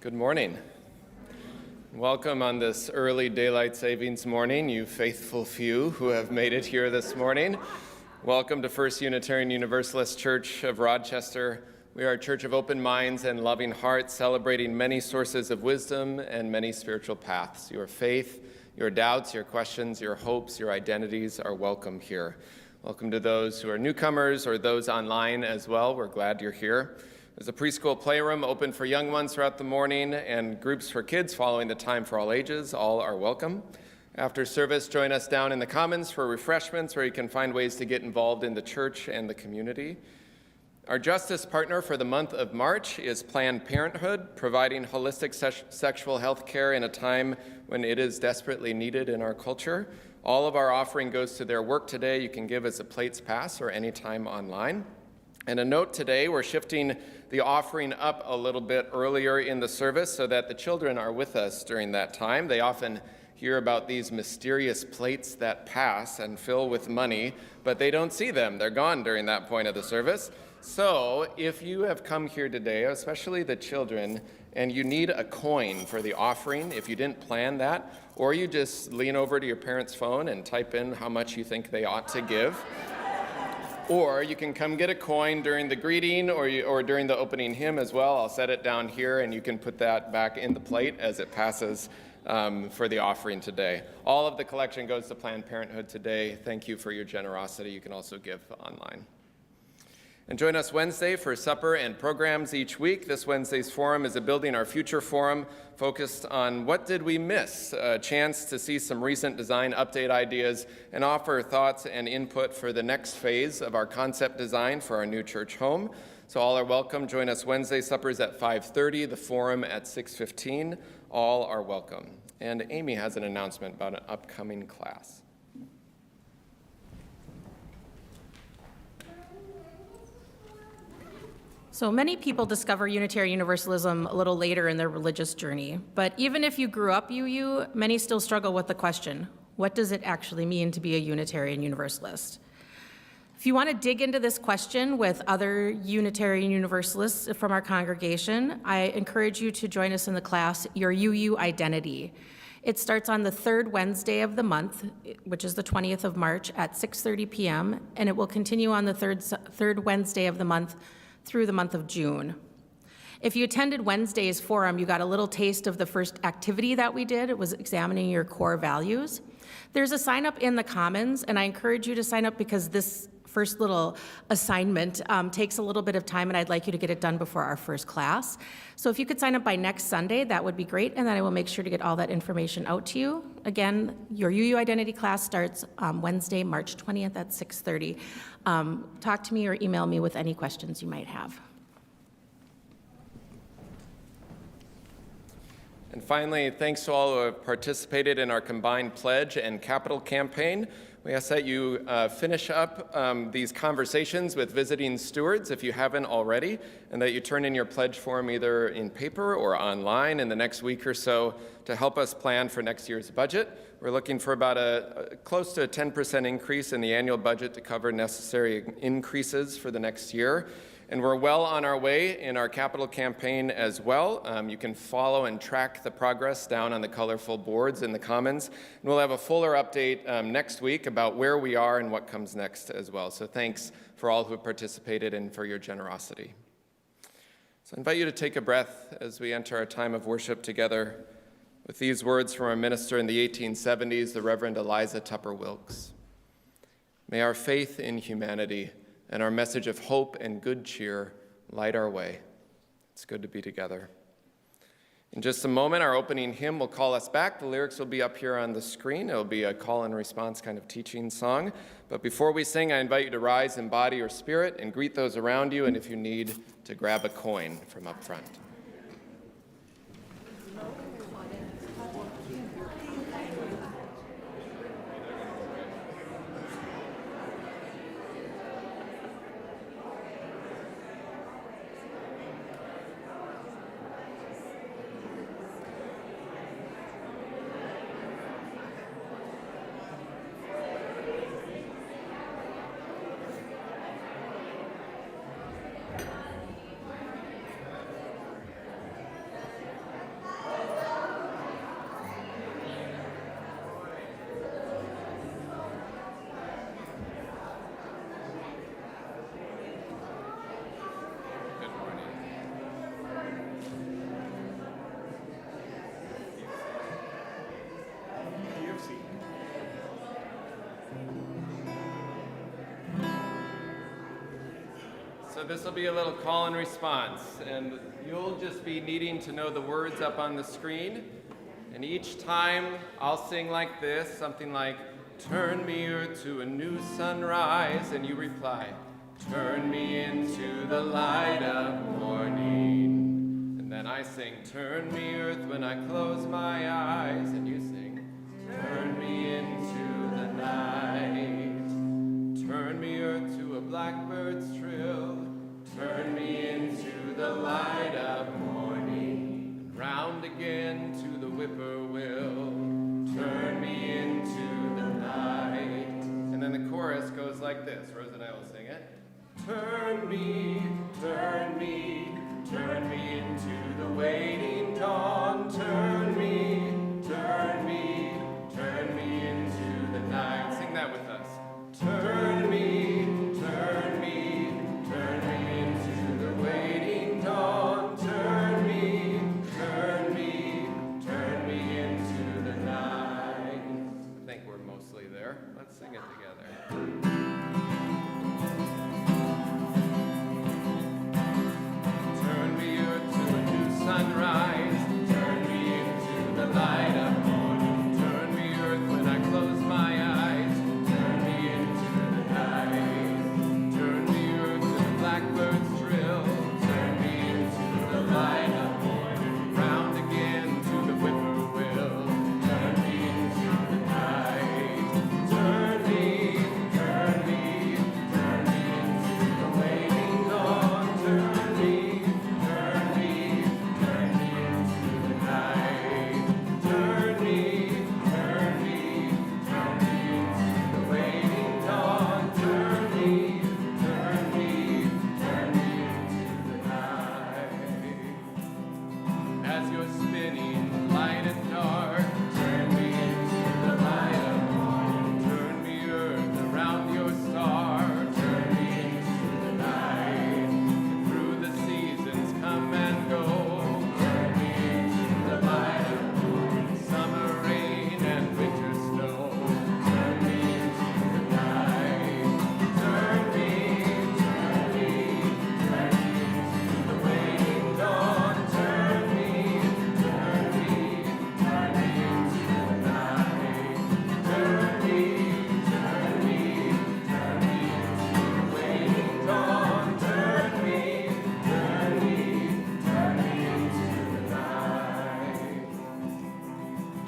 Good morning. Welcome on this early daylight savings morning, you faithful few who have made it here this morning. Welcome to First Unitarian Universalist Church of Rochester. We are a church of open minds and loving hearts, celebrating many sources of wisdom and many spiritual paths. Your faith, your doubts, your questions, your hopes, your identities are welcome here. Welcome to those who are newcomers or those online as well. We're glad you're here. There's a preschool playroom open for young ones throughout the morning and groups for kids following the time for all ages. All are welcome. After service, join us down in the Commons for refreshments where you can find ways to get involved in the church and the community. Our justice partner for the month of March is Planned Parenthood, providing holistic sexual health care in a time when it is desperately needed in our culture. All of our offering goes to their work today. You can give as a Plates Pass or anytime online. And a note today, we're shifting the offering up a little bit earlier in the service so that the children are with us during that time. They often hear about these mysterious plates that pass and fill with money, but they don't see them. They're gone during that point of the service. So if you have come here today, especially the children, and you need a coin for the offering, if you didn't plan that, or you just lean over to your parents' phone and type in how much you think they ought to give, or you can come get a coin during the greeting or during the opening hymn as well. I'll set it down here and you can put that back in the plate as it passes for the offering today. All of the collection goes to Planned Parenthood today. Thank you for your generosity. You can also give online. And join us Wednesday for supper and programs each week. This Wednesday's forum is a Building Our Future forum focused on what did we miss, a chance to see some recent design update ideas and offer thoughts and input for the next phase of our concept design for our new church home. So all are welcome. Join us Wednesday. Suppers at 5:30, the forum at 6:15. All are welcome. And Amy has an announcement about an upcoming class. So many people discover Unitarian Universalism a little later in their religious journey, but even if you grew up UU, many still struggle with the question, what does it actually mean to be a Unitarian Universalist? If you want to dig into this question with other Unitarian Universalists from our congregation, I encourage you to join us in the class, Your UU Identity. It starts on the third Wednesday of the month, which is the 20th of March at 6:30 p.m., and it will continue on the third Wednesday of the month through the month of June. If you attended Wednesday's forum, you got a little taste of the first activity that we did. It was examining your core values. There's a sign up in the Commons, and I encourage you to sign up because this first little assignment takes a little bit of time, and I'd like you to get it done before our first class. So if you could sign up by next Sunday, that would be great, and then I will make sure to get all that information out to you. Again, your UU Identity class starts Wednesday, March 20th at 6:30. Talk to me or email me with any questions you might have. And finally, thanks to all who have participated in our combined pledge and capital campaign. We ask that you finish up these conversations with visiting stewards if you haven't already, and that you turn in your pledge form either in paper or online in the next week or so to help us plan for next year's budget. We're looking for about a close to a 10% increase in the annual budget to cover necessary increases for the next year. And we're well on our way in our capital campaign as well. You can follow and track the progress down on the colorful boards in the Commons. And we'll have a fuller update next week about where we are and what comes next as well. So thanks for all who have participated and for your generosity. So I invite you to take a breath as we enter our time of worship together with these words from our minister in the 1870s, the Reverend Eliza Tupper Wilkes. May our faith in humanity and our message of hope and good cheer light our way. It's good to be together. In just a moment, our opening hymn will call us back. The lyrics will be up here on the screen. It'll be a call and response kind of teaching song. But before we sing, I invite you to rise in body or spirit and greet those around you, and if you need, to grab a coin from up front. this will be a little call and response, and you'll just be needing to know the words up on the screen. And each time I'll sing like this, something like, turn me earth to a new sunrise, and you reply, turn me into the light of morning. And then I sing, turn me earth when I close my eyes, and you sing, turn me into the night. Turn me earth to a blackbird's trill, turn me into the light of morning, and round again to the whippoorwill, turn me into the night. And then the chorus goes like this, Rose and I will sing it. Turn me, turn me, turn me into the waiting dawn, turn me, turn me, turn me into the night. Sing that with us. Turn me, turn me, turn me into the waiting dawn. Turn me, turn me, turn me into the night. I think we're mostly there. Let's sing it together. Turn me earth to a new sunrise. Turn me into the light of morning. Turn me earth when I close my eyes. Blackbird's trill, turn me into the light of morning, round again to the whippoorwill, turn me into the night. Turn me, turn me, turn me into the waiting dawn. Turn me, turn me, turn me into the night. Turn me, turn me, turn me into the waiting dawn. Turn me, turn me. As you're spinning light and dark, turn me into the light of morning. Turn me earth around your star, turn me into the night. And through the seasons come and go, turn me into the light of morning. Summer rain and winter snow, turn me into the night. Turn me, turn me, turn me into the waiting dawn. Turn me.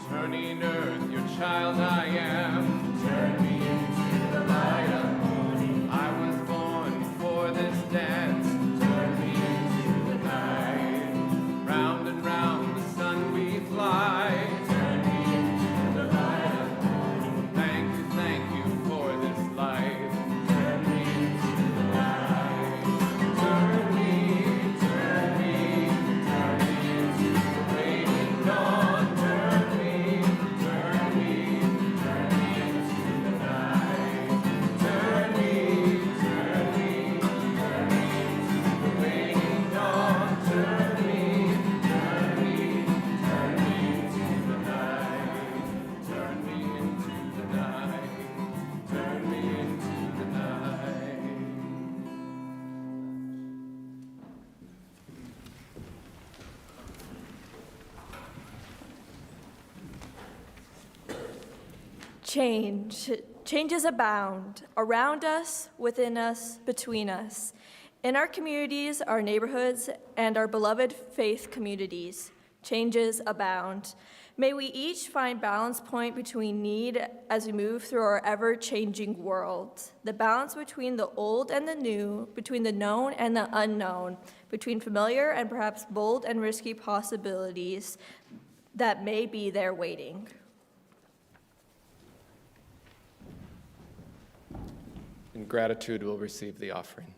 Turning earth, your child I am. Turn me into the light of morning. I was born for this dance. Turn me into the night. Round and round the sun we fly. Turn me into the light of morning. Thank you for this life. Turn me into the light. Turn me, turn me, turn me into the waiting dawn. Turn me, turn me, turn me into the night. Turn me, turn me, turn me into the waiting dawn. Turn me, turn me, turn me into the night. Turn me into the night. Turn me into the night. Changes abound around us, within us, between us, in our communities, our neighborhoods, and our beloved faith communities. Changes abound. May we each find balance point between need as we move through our ever-changing world. The balance between the old and the new, between the known and the unknown, between familiar and perhaps bold and risky possibilities that may be there waiting. In gratitude, we'll receive the offering.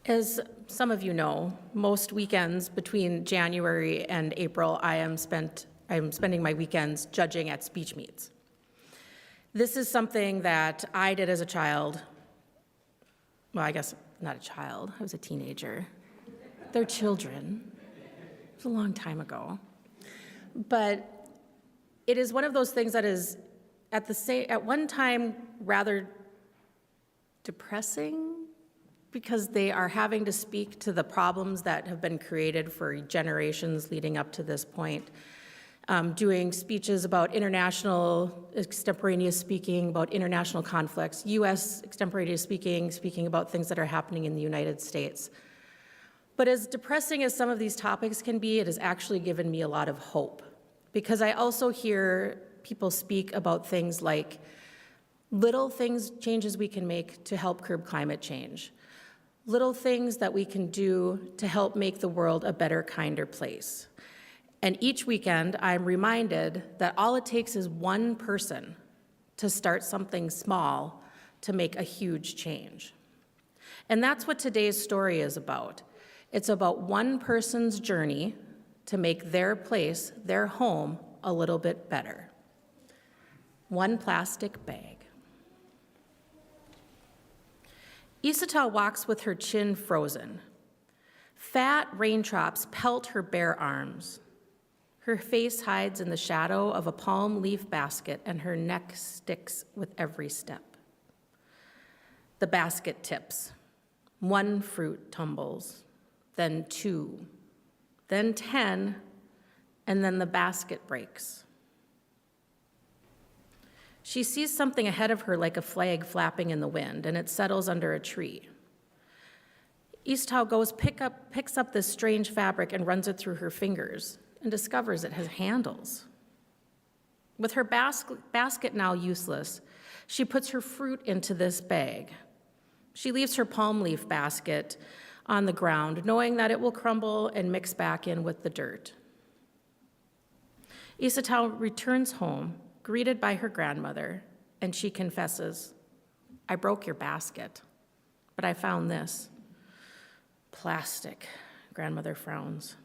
As some of you know, most weekends between January and April, I'm spending my weekends judging at speech meets. This is something that I did as a child. Well, I guess not a child, I was a teenager. They're children. It was a long time ago. But it is one of those things that is at one time rather depressing, because they are having to speak to the problems that have been created for generations leading up to this point. Doing speeches about international extemporaneous speaking, about international conflicts, U.S. extemporaneous speaking about things that are happening in the United States. But as depressing as some of these topics can be, it has actually given me a lot of hope, because I also hear people speak about things like changes we can make to help curb climate change, little things that we can do to help make the world a better, kinder place. And each weekend, I'm reminded that all it takes is one person to start something small to make a huge change. And that's what today's story is about. It's about one person's journey to make their place, their home, a little bit better. One plastic bag. Isata walks with her chin frozen. Fat raindrops pelt her bare arms. Her face hides in the shadow of a palm leaf basket, and her neck sticks with every step. The basket tips. One fruit tumbles, then 2, then 10, and then the basket breaks. She sees something ahead of her like a flag flapping in the wind, and it settles under a tree. Isatao picks up this strange fabric and runs it through her fingers, and discovers it has handles. With her basket now useless, she puts her fruit into this bag. She leaves her palm leaf basket on the ground, knowing that it will crumble and mix back in with the dirt. Isatao returns home, greeted by her grandmother, and she confesses, "I broke your basket, but I found this." "Plastic," grandmother frowns.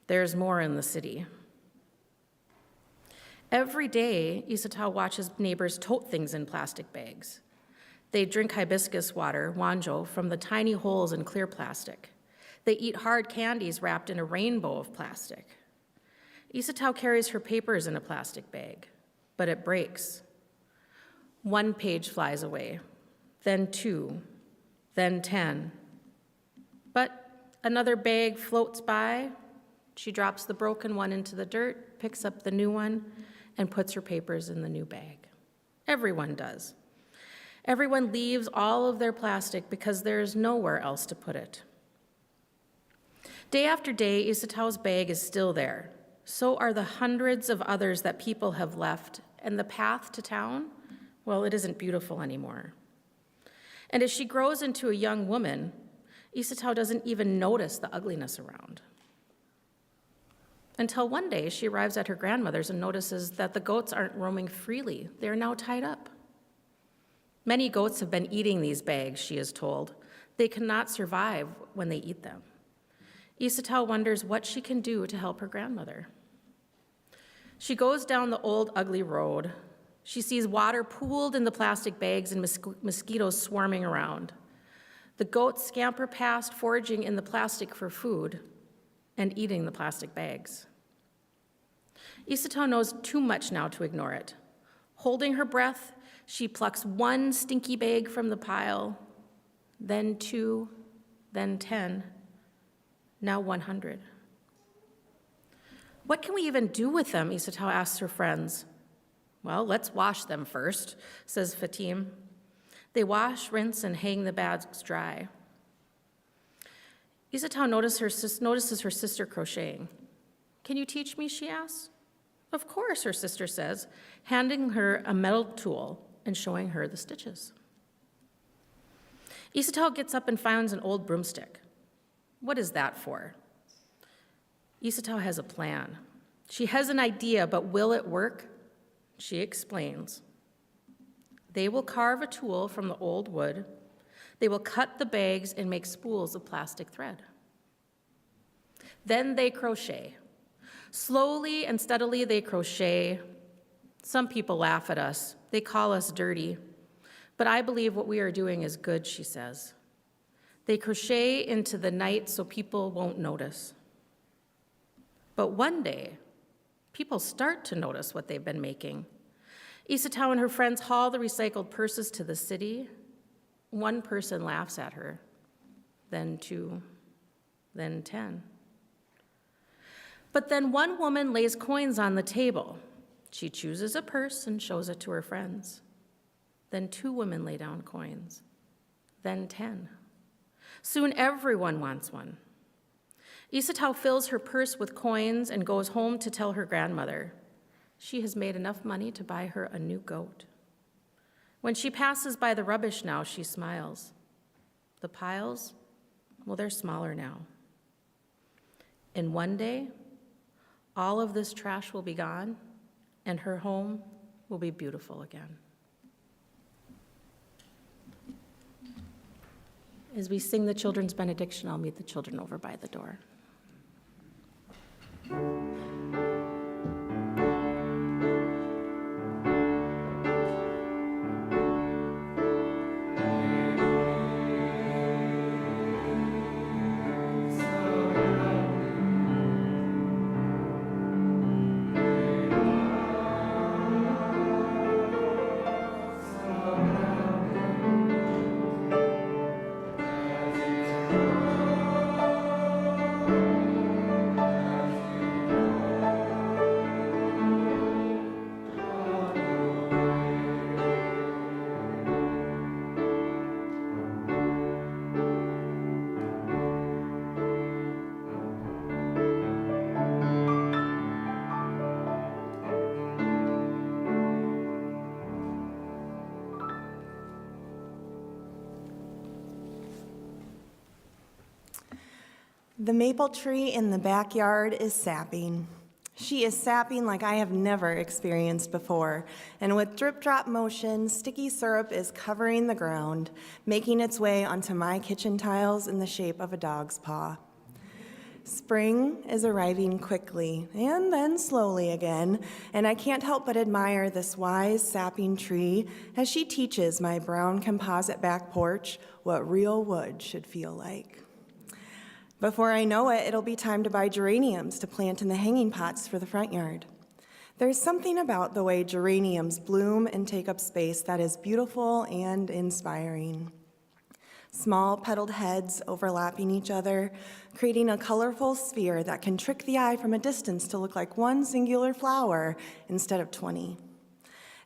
"There's more in the city." Every day, Isatao watches neighbors tote things in plastic bags. They drink hibiscus water, wanjo, from the tiny holes in clear plastic. They eat hard candies wrapped in a rainbow of plastic. Isatao carries her papers in a plastic bag, but it breaks. 1 page flies away, then 2, then 10. But another bag floats by. She drops the broken one into the dirt, picks up the new one, and puts her papers in the new bag. Everyone does. Everyone leaves all of their plastic because there is nowhere else to put it. Day after day, Isatao's bag is still there. So are the hundreds of others that people have left, and the path to town, well, it isn't beautiful anymore. And as she grows into a young woman, Isatao doesn't even notice the ugliness around. Until one day, she arrives at her grandmother's and notices that the goats aren't roaming freely. They are now tied up. Many goats have been eating these bags, she is told. They cannot survive when they eat them. Isatao wonders what she can do to help her grandmother. She goes down the old, ugly road. She sees water pooled in the plastic bags and mosquitoes swarming around. The goats scamper past, foraging in the plastic for food and eating the plastic bags. Isatao knows too much now to ignore it. Holding her breath, she plucks 1 stinky bag from the pile, then 2, then 10, now 100. What can we even do with them? Isatao asks her friends. Well, let's wash them first, says Fatim. They wash, rinse, and hang the bags dry. Isatao notices her sister crocheting. "Can you teach me?" she asks. "Of course," her sister says, handing her a metal tool and showing her the stitches. Isatao gets up and finds an old broomstick. What is that for? Isatao has a plan. She has an idea, but will it work? She explains. They will carve a tool from the old wood. They will cut the bags and make spools of plastic thread. Then they crochet. Slowly and steadily they crochet. Some people laugh at us. They call us dirty. But I believe what we are doing is good, she says. They crochet into the night so people won't notice. But one day, people start to notice what they've been making. Isatau and her friends haul the recycled purses to the city. One person laughs at her, then 2, then 10. But then one woman lays coins on the table. She chooses a purse and shows it to her friends. Then 2 women lay down coins, then 10. Soon everyone wants one. Isatau fills her purse with coins and goes home to tell her grandmother. She has made enough money to buy her a new goat. When she passes by the rubbish now, she smiles. The piles, well, they're smaller now. And one day, all of this trash will be gone, and her home will be beautiful again. As we sing the children's benediction, I'll meet the children over by the door. The maple tree in the backyard is sapping. She is sapping like I have never experienced before, and with drip-drop motion, sticky syrup is covering the ground, making its way onto my kitchen tiles in the shape of a dog's paw. Spring is arriving quickly, and then slowly again, and I can't help but admire this wise sapping tree as she teaches my brown composite back porch what real wood should feel like. Before I know it, it'll be time to buy geraniums to plant in the hanging pots for the front yard. There's something about the way geraniums bloom and take up space that is beautiful and inspiring. Small petaled heads overlapping each other, creating a colorful sphere that can trick the eye from a distance to look like one singular flower instead of 20.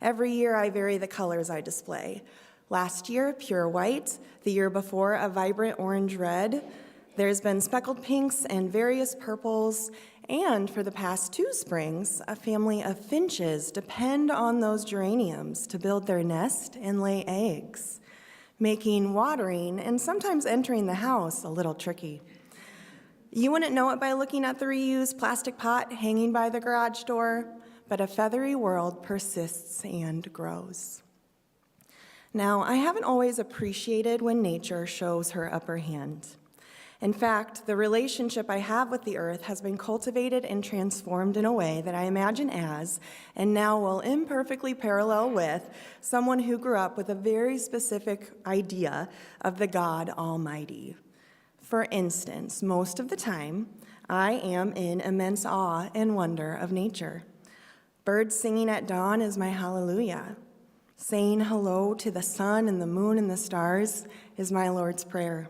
Every year I vary the colors I display. Last year, pure white. The year before, a vibrant orange-red. There's been speckled pinks and various purples, and for the past 2 springs, a family of finches depend on those geraniums to build their nest and lay eggs, making watering and sometimes entering the house a little tricky. You wouldn't know it by looking at the reused plastic pot hanging by the garage door, but a feathery world persists and grows. Now, I haven't always appreciated when nature shows her upper hand. In fact, the relationship I have with the earth has been cultivated and transformed in a way that I imagine as, and now will imperfectly parallel with, someone who grew up with a very specific idea of the God Almighty. For instance, most of the time, I am in immense awe and wonder of nature. Birds singing at dawn is my hallelujah. Saying hello to the sun and the moon and the stars is my Lord's Prayer.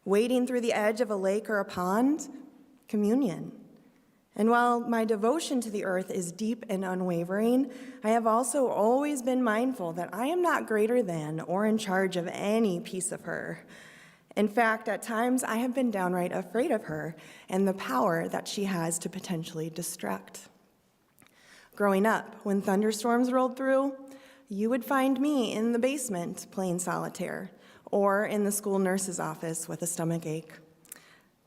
Wading through the edge of a lake or a pond, communion. And while my devotion to the earth is deep and unwavering, I have also always been mindful that I am not greater than or in charge of any piece of her. In fact, at times I have been downright afraid of her and the power that she has to potentially destruct. Growing up, when thunderstorms rolled through, you would find me in the basement playing solitaire, or in the school nurse's office with a stomach ache.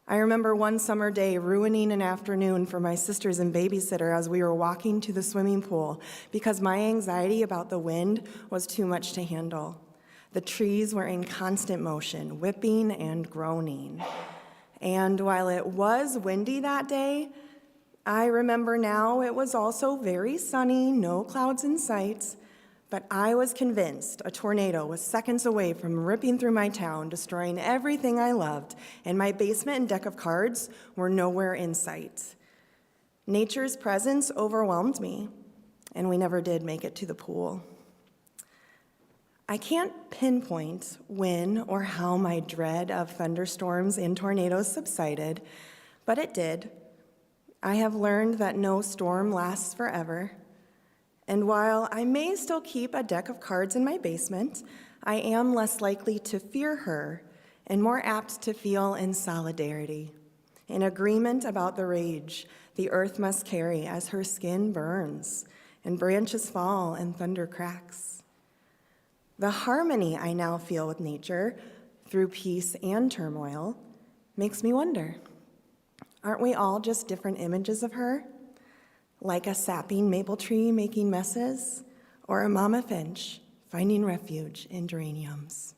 I remember one summer day ruining an afternoon for my sisters and babysitter as we were walking to the swimming pool because my anxiety about the wind was too much to handle. The trees were in constant motion, whipping and groaning. And while it was windy that day, I remember now it was also very sunny, no clouds in sight, but I was convinced a tornado was seconds away from ripping through my town, destroying everything I loved, and my basement and deck of cards were nowhere in sight. Nature's presence overwhelmed me, and we never did make it to the pool. I can't pinpoint when or how my dread of thunderstorms and tornadoes subsided, but it did. I have learned that no storm lasts forever. And while I may still keep a deck of cards in my basement, I am less likely to fear her and more apt to feel in solidarity, in agreement about the rage the earth must carry as her skin burns and branches fall and thunder cracks. The harmony I now feel with nature through peace and turmoil makes me wonder, aren't we all just different images of her? Like a sapping maple tree making messes, or a mama finch finding refuge in geraniums.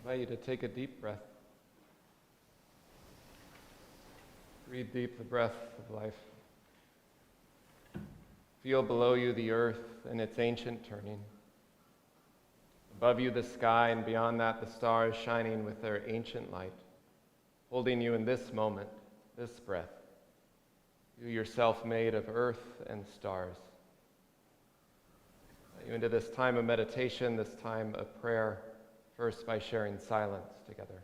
I invite you to take a deep breath. Breathe deep the breath of life. Feel below you the earth and its ancient turning. Above you the sky, and beyond that the stars shining with their ancient light, holding you in this moment, this breath, you yourself made of earth and stars. Invite you into this time of meditation, this time of prayer, first by sharing silence together.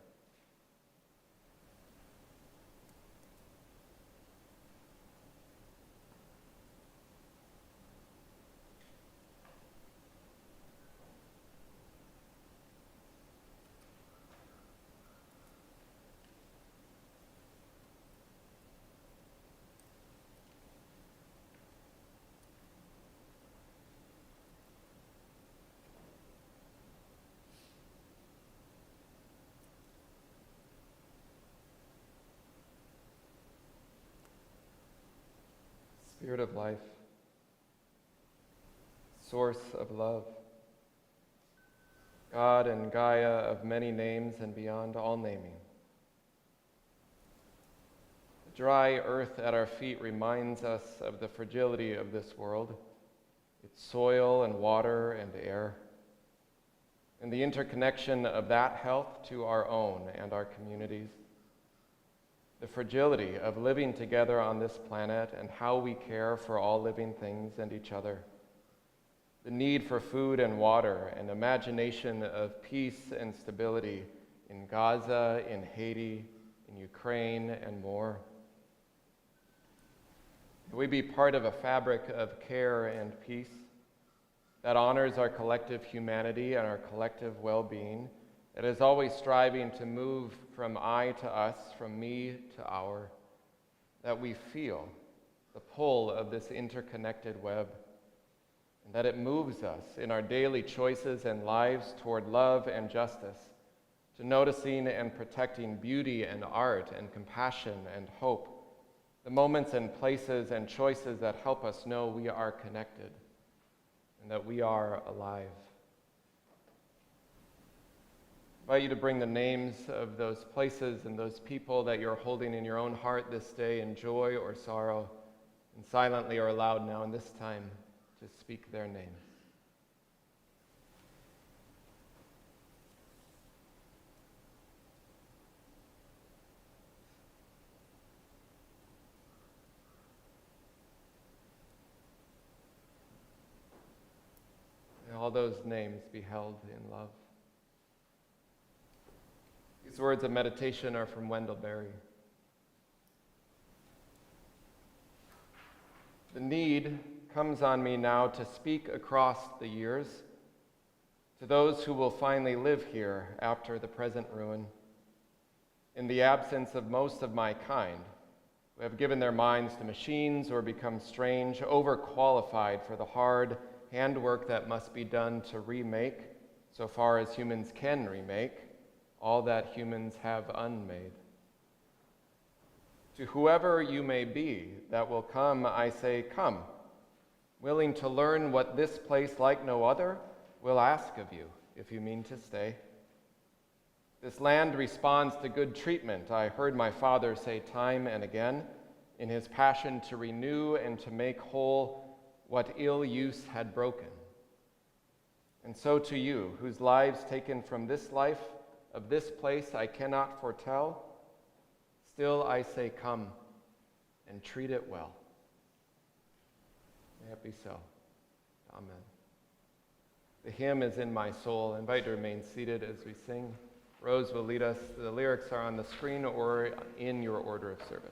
Spirit of life, source of love, God and Gaia of many names and beyond all naming. The dry earth at our feet reminds us of the fragility of this world, its soil and water and air, and the interconnection of that health to our own and our communities. The fragility of living together on this planet and how we care for all living things and each other. The need for food and water and imagination of peace and stability in Gaza, in Haiti, in Ukraine, and more. May we be part of a fabric of care and peace that honors our collective humanity and our collective well-being, that is always striving to move from I to us, from me to our, that we feel the pull of this interconnected web, and that it moves us in our daily choices and lives toward love and justice, to noticing and protecting beauty and art and compassion and hope, the moments and places and choices that help us know we are connected and that we are alive. I invite you to bring the names of those places and those people that you're holding in your own heart this day in joy or sorrow, and silently or aloud now in this time to speak their names. May all those names be held in love. These words of meditation are from Wendell Berry. The need comes on me now to speak across the years to those who will finally live here after the present ruin, in the absence of most of my kind, who have given their minds to machines or become strange, overqualified for the hard handwork that must be done to remake, so far as humans can remake, all that humans have unmade. To whoever you may be that will come, I say, come, willing to learn what this place like no other will ask of you, if you mean to stay. This land responds to good treatment, I heard my father say time and again, in his passion to renew and to make whole what ill use had broken. And so to you, whose lives taken from this life, of this place I cannot foretell, still I say come and treat it well. May it be so. Amen. The hymn is in my soul. I invite you to remain seated as we sing. Rose will lead us. The lyrics are on the screen or in your order of service.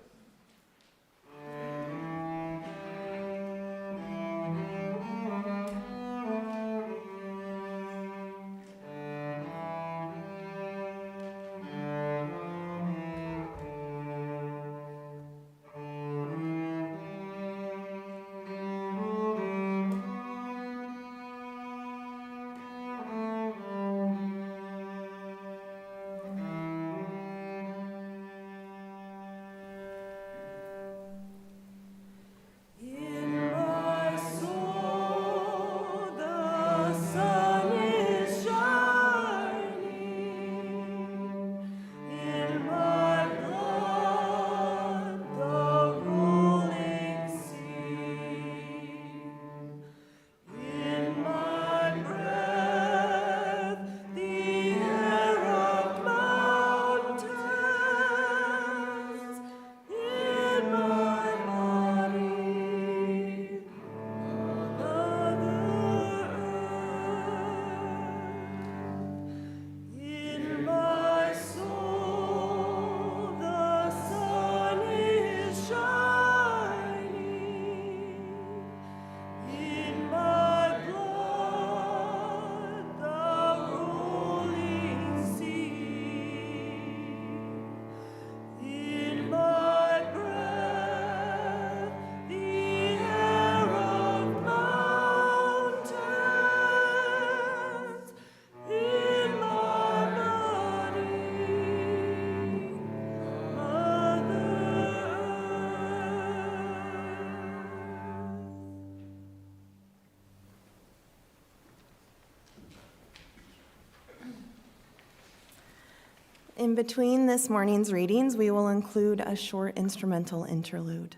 In between this morning's readings, we will include a short instrumental interlude.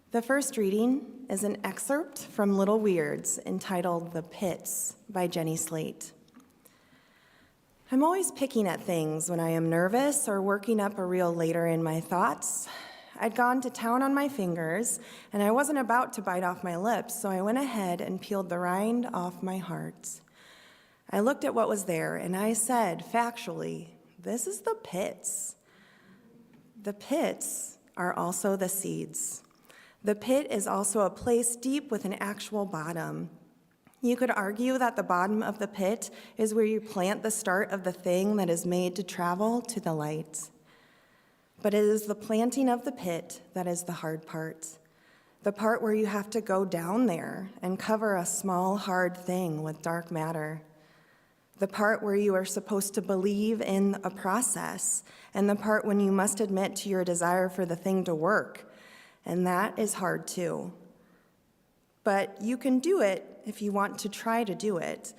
The first reading is an excerpt from Little Weirds entitled The Pits by Jenny Slate. I'm always picking at things when I am nervous or working up a reel later in my thoughts. I'd gone to town on my fingers, and I wasn't about to bite off my lips, so I went ahead and peeled the rind off my heart. I looked at what was there, and I said, factually, this is the pits. The pits are also the seeds. The pit is also a place deep with an actual bottom. You could argue that the bottom of the pit is where you plant the start of the thing that is made to travel to the light. But it is the planting of the pit that is the hard part, the part where you have to go down there and cover a small, hard thing with dark matter, the part where you are supposed to believe in a process, and the part when you must admit to your desire for the thing to work. And that is hard too. But you can do it if you want to try to do it.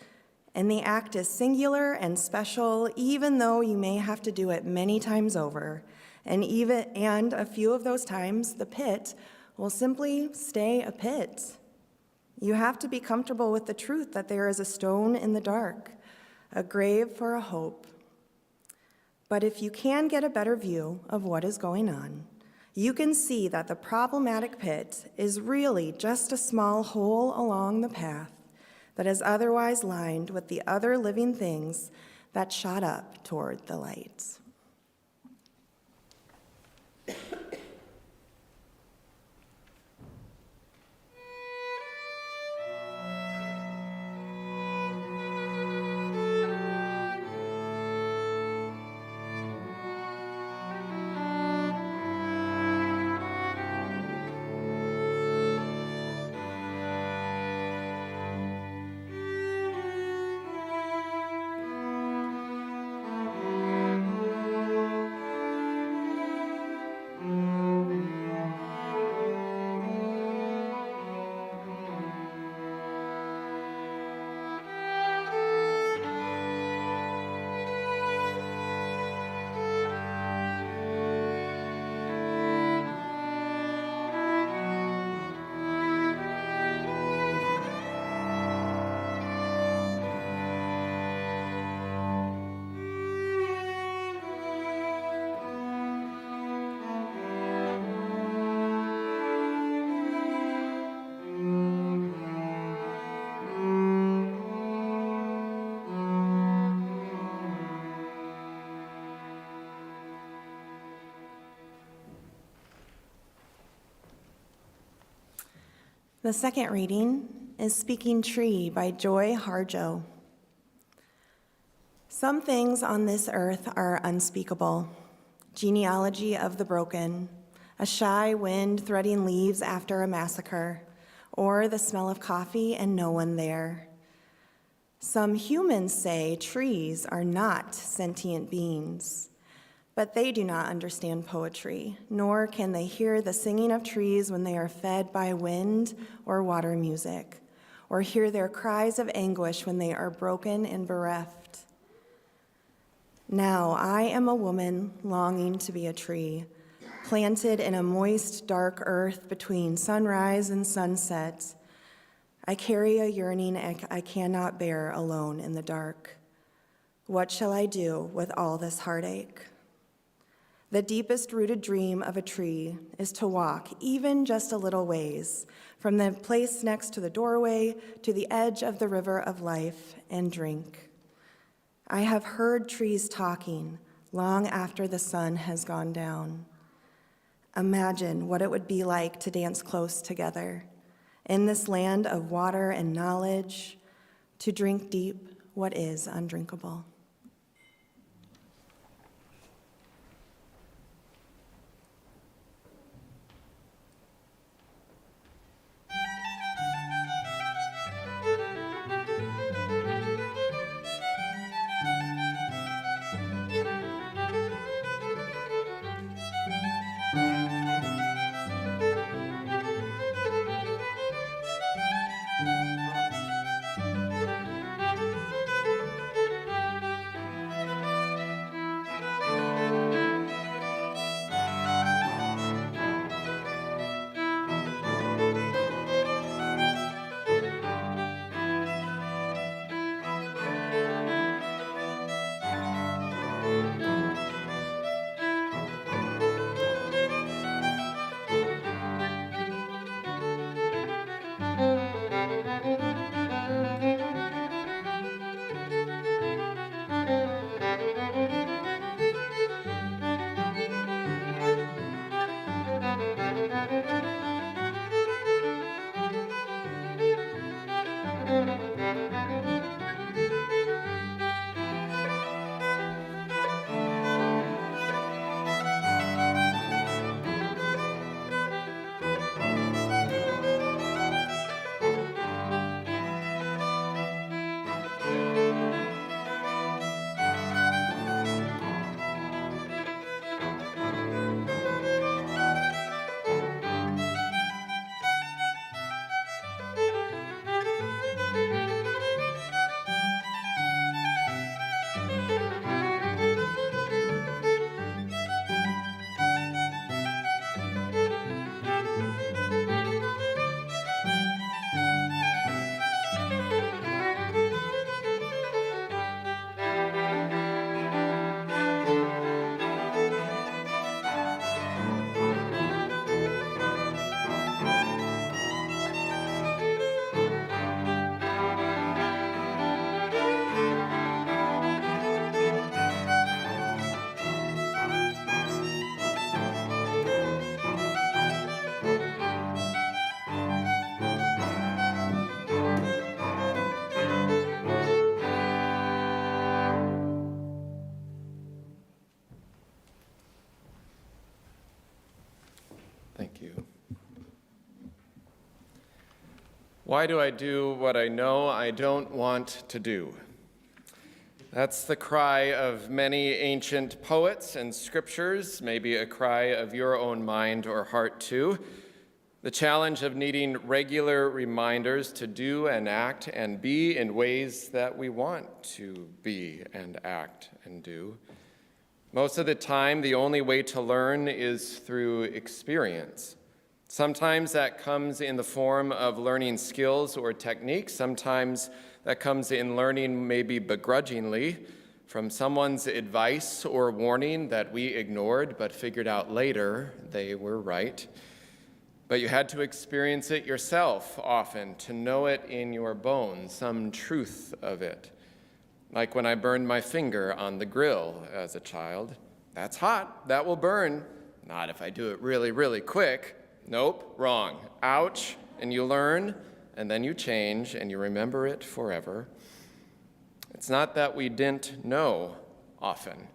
And the act is singular and special, even though you may have to do it many times over. And a few of those times, the pit will simply stay a pit. You have to be comfortable with the truth that there is a stone in the dark, a grave for a hope. But if you can get a better view of what is going on, you can see that the problematic pit is really just a small hole along the path that is otherwise lined with the other living things that shot up toward the light. The second reading is Speaking Tree by Joy Harjo. Some things on this earth are unspeakable. Genealogy of the broken, a shy wind threading leaves after a massacre, or the smell of coffee and no one there. Some humans say trees are not sentient beings. But they do not understand poetry, nor can they hear the singing of trees when they are fed by wind or water music, or hear their cries of anguish when they are broken and bereft. Now I am a woman longing to be a tree, planted in a moist, dark earth between sunrise and sunset. I carry a yearning I cannot bear alone in the dark. What shall I do with all this heartache? The deepest rooted dream of a tree is to walk even just a little ways from the place next to the doorway to the edge of the river of life and drink. I have heard trees talking long after the sun has gone down. Imagine what it would be like to dance close together in this land of water and knowledge, to drink deep what is undrinkable. Why do I do what I know I don't want to do? That's the cry of many ancient poets and scriptures, maybe a cry of your own mind or heart too. The challenge of needing regular reminders to do and act and be in ways that we want to be and act and do. Most of the time, the only way to learn is through experience. Sometimes that comes in the form of learning skills or techniques. Sometimes that comes in learning maybe begrudgingly from someone's advice or warning that we ignored but figured out later they were right. But you had to experience it yourself often to know it in your bones, some truth of it. Like when I burned my finger on the grill as a child. That's hot, that will burn. Not if I do it really, really quick. Nope, wrong. Ouch, and you learn, and then you change, and you remember it forever. It's not that we didn't know often,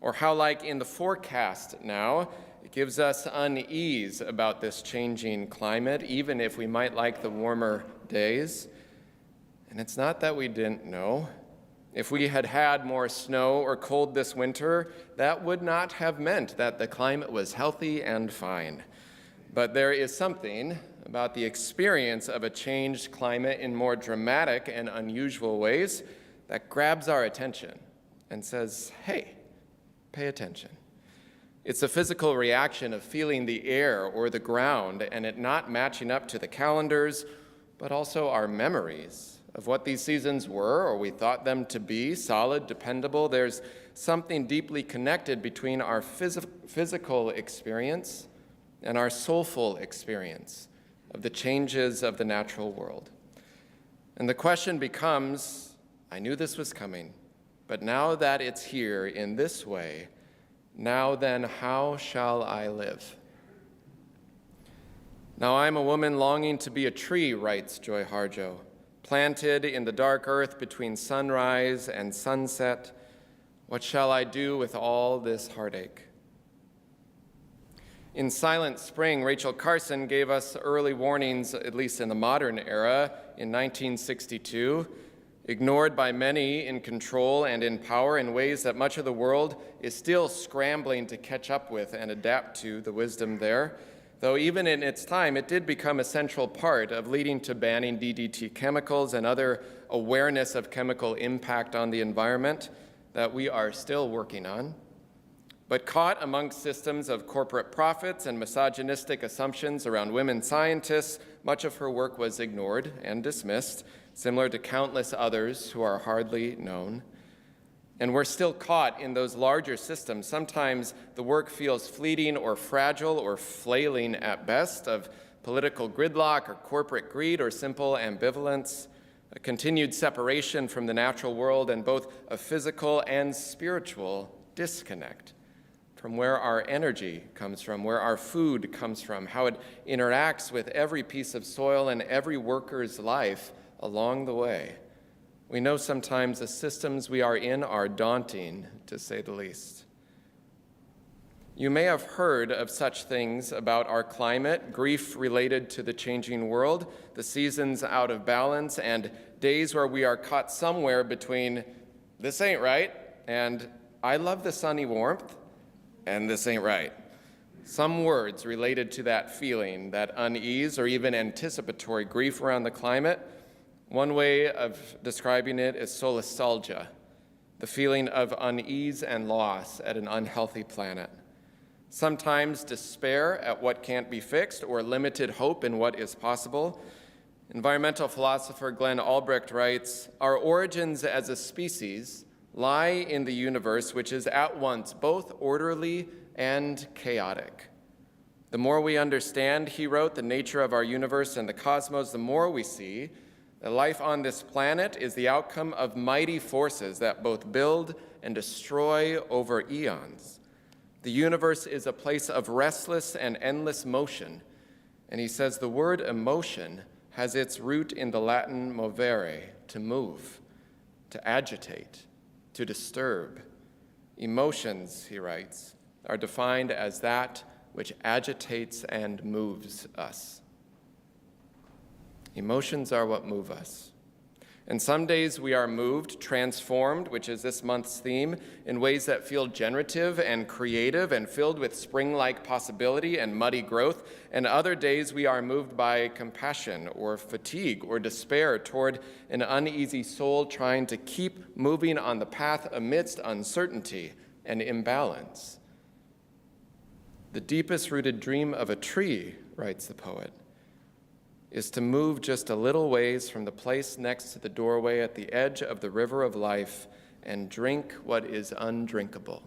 or how, like in the forecast now, it gives us unease about this changing climate, even if we might like the warmer days. And it's not that we didn't know. If we had had more snow or cold this winter, that would not have meant that the climate was healthy and fine. But there is something about the experience of a changed climate in more dramatic and unusual ways that grabs our attention and says, hey, pay attention. It's a physical reaction of feeling the air or the ground and it not matching up to the calendars, but also our memories of what these seasons were or we thought them to be, solid, dependable. There's something deeply connected between our physical experience and our soulful experience of the changes of the natural world. And the question becomes, I knew this was coming, but now that it's here in this way, now then, how shall I live? Now I'm a woman longing to be a tree, writes Joy Harjo, planted in the dark earth between sunrise and sunset. What shall I do with all this heartache? In Silent Spring, Rachel Carson gave us early warnings, at least in the modern era, in 1962, ignored by many in control and in power in ways that much of the world is still scrambling to catch up with and adapt to the wisdom there. Though even in its time, it did become a central part of leading to banning DDT chemicals and other awareness of chemical impact on the environment that we are still working on. But caught amongst systems of corporate profits and misogynistic assumptions around women scientists, much of her work was ignored and dismissed, similar to countless others who are hardly known. And we're still caught in those larger systems. Sometimes the work feels fleeting or fragile or flailing at best, of political gridlock or corporate greed or simple ambivalence, a continued separation from the natural world, and both a physical and spiritual disconnect from where our energy comes from, where our food comes from, how it interacts with every piece of soil and every worker's life along the way. We know sometimes the systems we are in are daunting, to say the least. You may have heard of such things about our climate, grief related to the changing world, the seasons out of balance, and days where we are caught somewhere between this ain't right and I love the sunny warmth and this ain't right. Some words related to that feeling, that unease or even anticipatory grief around the climate. One way of describing it is solastalgia, the feeling of unease and loss at an unhealthy planet. Sometimes despair at what can't be fixed or limited hope in what is possible. Environmental philosopher Glenn Albrecht writes, "Our origins as a species lie in the universe, which is at once both orderly and chaotic. The more we understand," he wrote, "the nature of our universe and the cosmos, the more we see that life on this planet is the outcome of mighty forces that both build and destroy over eons. The universe is a place of restless and endless motion." And he says the word emotion has its root in the Latin movere, to move, to agitate, to disturb. Emotions, he writes, are defined as that which agitates and moves us. Emotions are what move us. And some days we are moved, transformed, which is this month's theme, in ways that feel generative and creative and filled with spring-like possibility and muddy growth. And other days we are moved by compassion or fatigue or despair toward an uneasy soul trying to keep moving on the path amidst uncertainty and imbalance. The deepest rooted dream of a tree, writes the poet, is to move just a little ways from the place next to the doorway at the edge of the river of life and drink what is undrinkable.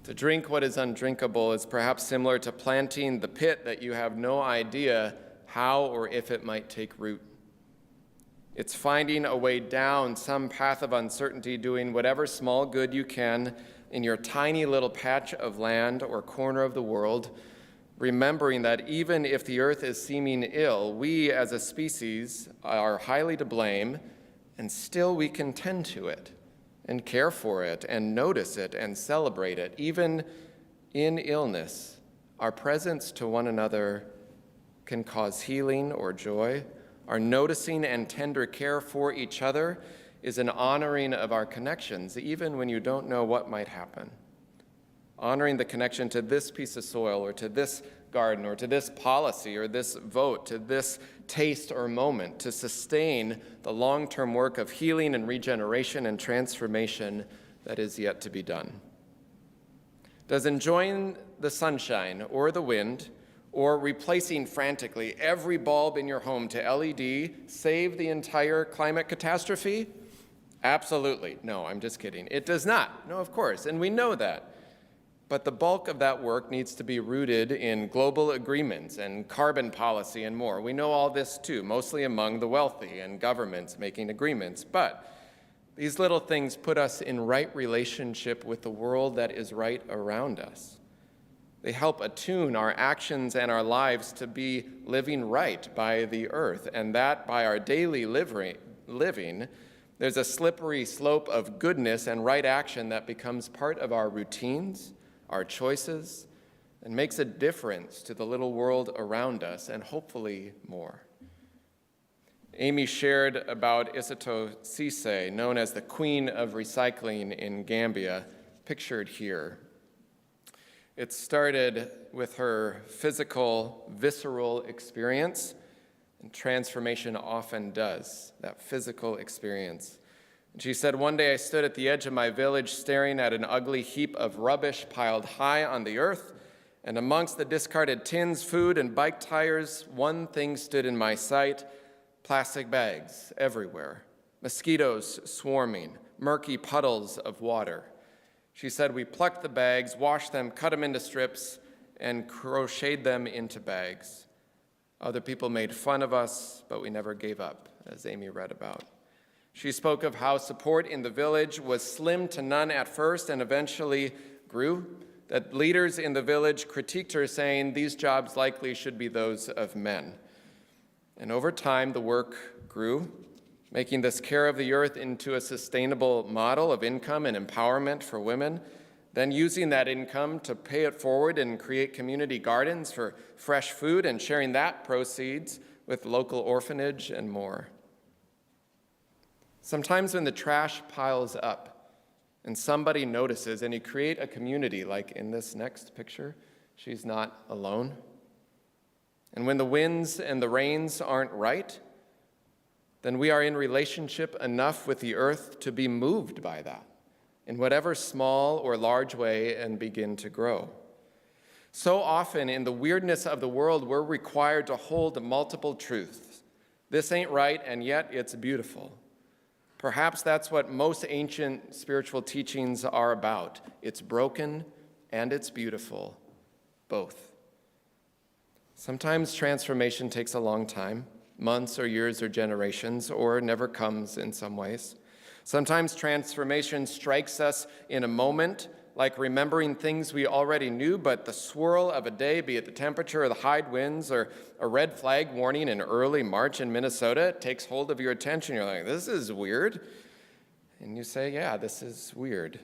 To drink what is undrinkable is perhaps similar to planting the pit that you have no idea how or if it might take root. It's finding a way down some path of uncertainty, doing whatever small good you can in your tiny little patch of land or corner of the world, remembering that even if the earth is seeming ill, we as a species are highly to blame, and still we can tend to it and care for it and notice it and celebrate it. Even in illness, our presence to one another can cause healing or joy. Our noticing and tender care for each other is an honoring of our connections, even when you don't know what might happen. Honoring the connection to this piece of soil or to this garden or to this policy or this vote, to this taste or moment, to sustain the long-term work of healing and regeneration and transformation that is yet to be done. Does enjoying the sunshine or the wind or replacing frantically every bulb in your home to LED save the entire climate catastrophe? Absolutely. No, I'm just kidding. It does not. No, of course, and we know that. But the bulk of that work needs to be rooted in global agreements and carbon policy and more. We know all this too, mostly among the wealthy and governments making agreements. But these little things put us in right relationship with the world that is right around us. They help attune our actions and our lives to be living right by the earth, and that by our daily living, there's a slippery slope of goodness and right action that becomes part of our routines, our choices, and makes a difference to the little world around us, and hopefully more. Amy shared about Isatou Ceesay, known as the Queen of Recycling in Gambia, pictured here. It started with her physical, visceral experience, and transformation often does, that physical experience. She said, "One day I stood at the edge of my village staring at an ugly heap of rubbish piled high on the earth, and amongst the discarded tins, food, and bike tires, one thing stood in my sight: plastic bags everywhere, mosquitoes swarming, murky puddles of water." She said, "We plucked the bags, washed them, cut them into strips, and crocheted them into bags. Other people made fun of us, but we never gave up," as Amy read about. She spoke of how support in the village was slim to none at first and eventually grew, that leaders in the village critiqued her, saying these jobs likely should be those of men. And over time, the work grew, making this care of the earth into a sustainable model of income and empowerment for women, then using that income to pay it forward and create community gardens for fresh food and sharing that proceeds with local orphanage and more. Sometimes when the trash piles up and somebody notices and you create a community, like in this next picture, she's not alone. And when the winds and the rains aren't right, then we are in relationship enough with the earth to be moved by that in whatever small or large way and begin to grow. So often in the weirdness of the world, we're required to hold multiple truths. This ain't right, and yet it's beautiful. Perhaps that's what most ancient spiritual teachings are about. It's broken and it's beautiful, both. Sometimes transformation takes a long time, months or years or generations, or never comes in some ways. Sometimes transformation strikes us in a moment, like remembering things we already knew, but the swirl of a day, be it the temperature or the high winds or a red flag warning in early March in Minnesota, takes hold of your attention. You're like, this is weird. And you say, yeah, this is weird.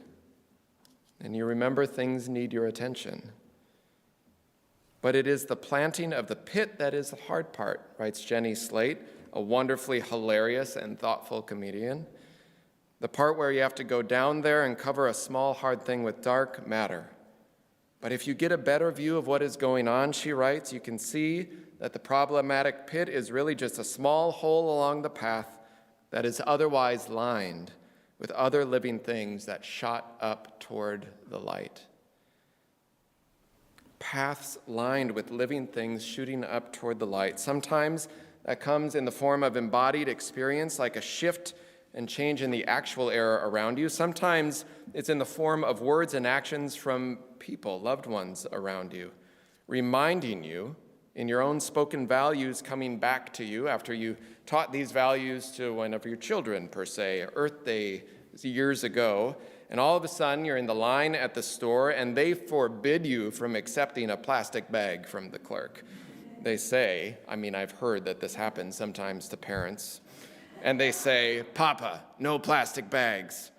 And you remember things need your attention. But it is the planting of the pit that is the hard part, writes Jenny Slate, a wonderfully hilarious and thoughtful comedian. The part where you have to go down there and cover a small hard thing with dark matter. But if you get a better view of what is going on, she writes, you can see that the problematic pit is really just a small hole along the path that is otherwise lined with other living things that shot up toward the light. Paths lined with living things shooting up toward the light. Sometimes that comes in the form of embodied experience, like a shift and change in the actual air around you. Sometimes it's in the form of words and actions from people, loved ones around you, reminding you in your own spoken values coming back to you after you taught these values to one of your children, per se, Earth Day years ago, and all of a sudden you're in the line at the store and they forbid you from accepting a plastic bag from the clerk. They say, I've heard that this happens sometimes to parents, and they say, Papa, no plastic bags.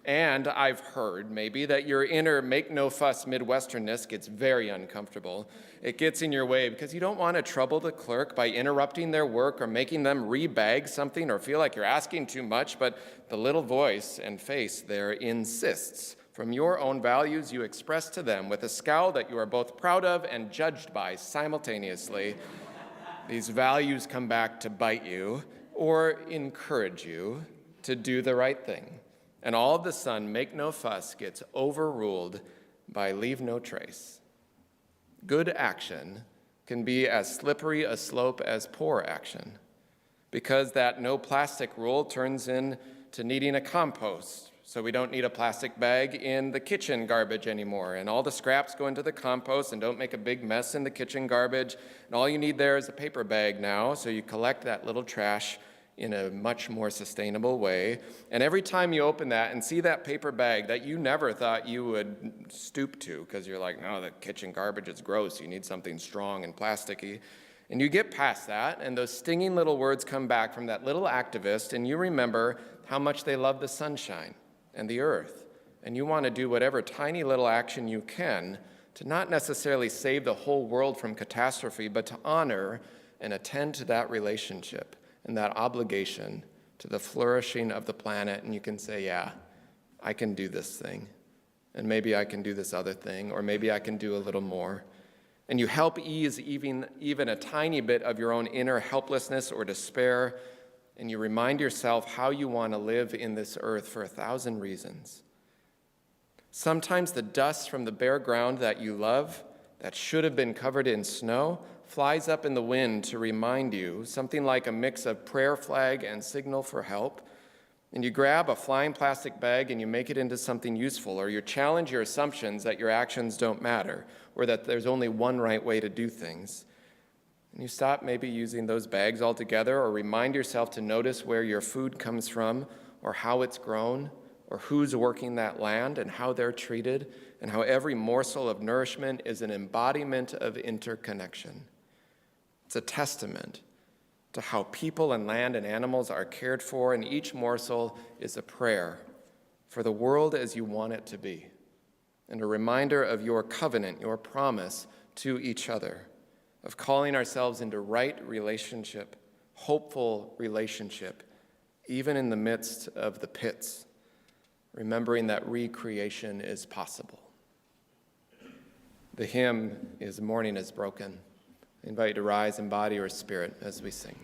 And I've heard maybe that your inner make-no-fuss Midwesternness gets very uncomfortable. It gets in your way because you don't want to trouble the clerk by interrupting their work or making them rebag something or feel like you're asking too much, but the little voice and face there insists. From your own values you express to them with a scowl that you are both proud of and judged by simultaneously. These values come back to bite you or encourage you to do the right thing. And all of a sudden, make no fuss gets overruled by leave no trace. Good action can be as slippery a slope as poor action, because that no plastic rule turns into needing a compost. So we don't need a plastic bag in the kitchen garbage anymore, and all the scraps go into the compost and don't make a big mess in the kitchen garbage. And all you need there is a paper bag now, so you collect that little trash in a much more sustainable way. And every time you open that and see that paper bag that you never thought you would stoop to, because you're like, no, the kitchen garbage is gross, you need something strong and plasticky. And you get past that, and those stinging little words come back from that little activist, and you remember how much they love the sunshine and the earth. And you want to do whatever tiny little action you can to not necessarily save the whole world from catastrophe, but to honor and attend to that relationship and that obligation to the flourishing of the planet. And you can say, yeah, I can do this thing, and maybe I can do this other thing, or maybe I can do a little more. And you help ease even a tiny bit of your own inner helplessness or despair, and you remind yourself how you want to live in this earth for 1,000 reasons. Sometimes the dust from the bare ground that you love, that should have been covered in snow, flies up in the wind to remind you, something like a mix of prayer flag and signal for help. And you grab a flying plastic bag and you make it into something useful, or you challenge your assumptions that your actions don't matter, or that there's only one right way to do things. And you stop maybe using those bags altogether, or remind yourself to notice where your food comes from, or how it's grown, or who's working that land and how they're treated, and how every morsel of nourishment is an embodiment of interconnection. It's a testament to how people and land and animals are cared for, and each morsel is a prayer for the world as you want it to be, and a reminder of your covenant, your promise to each other, of calling ourselves into right relationship, hopeful relationship, even in the midst of the pits, remembering that recreation is possible. The hymn is Morning is Broken. I invite you to rise in body or spirit as we sing.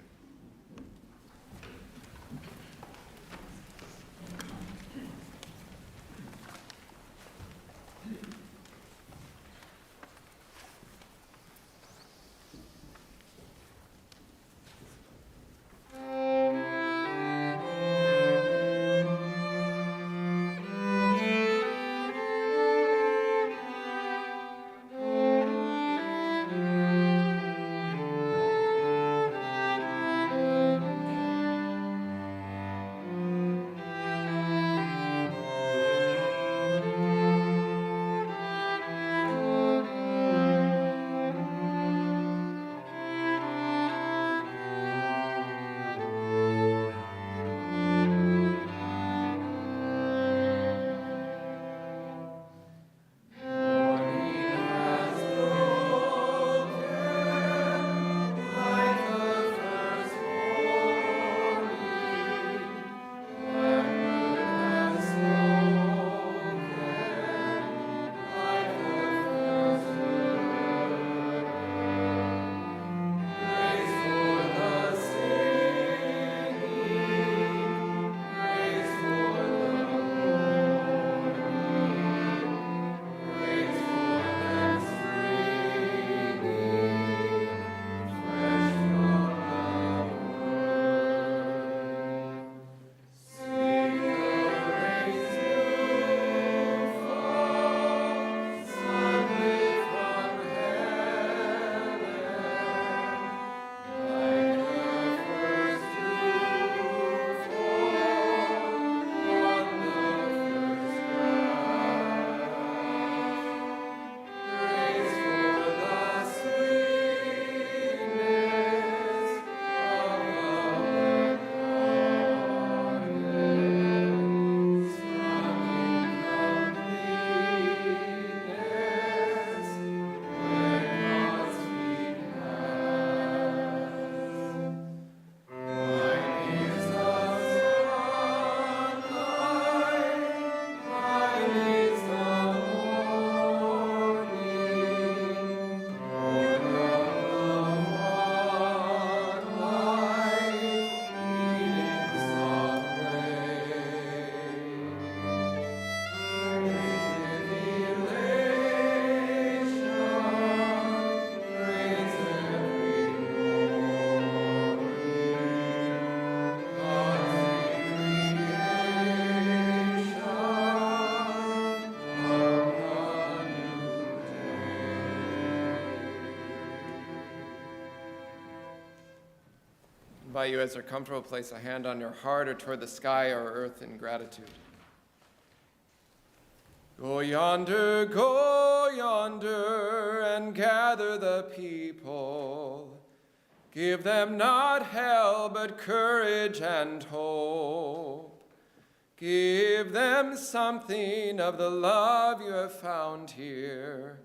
invite you as you're comfortable, place a hand on your heart or toward the sky or earth in gratitude. Go yonder, and gather the people. Give them not hell, but courage and hope. Give them something of the love you have found here,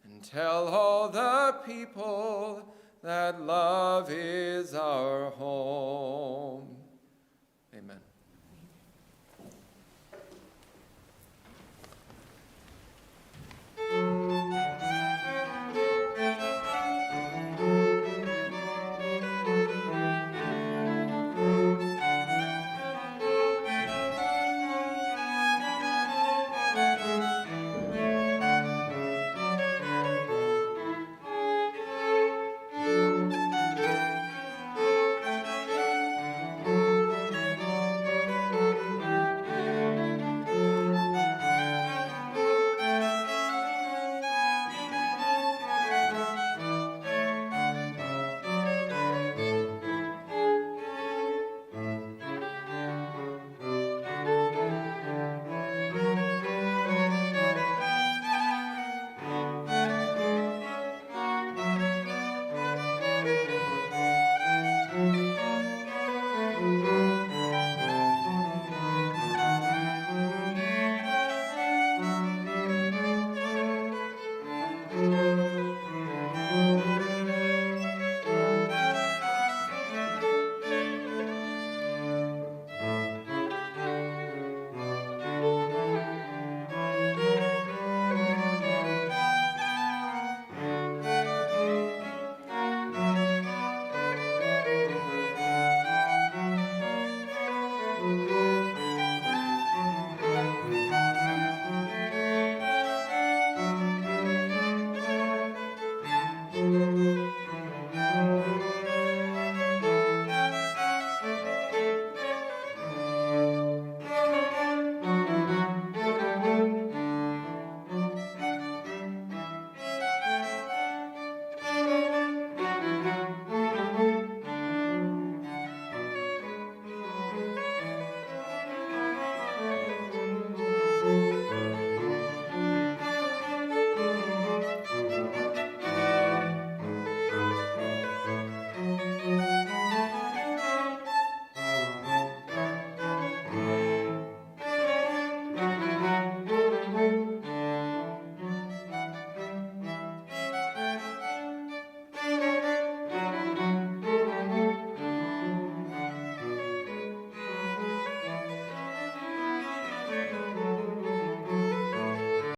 and tell all the people that love is our home. Amen.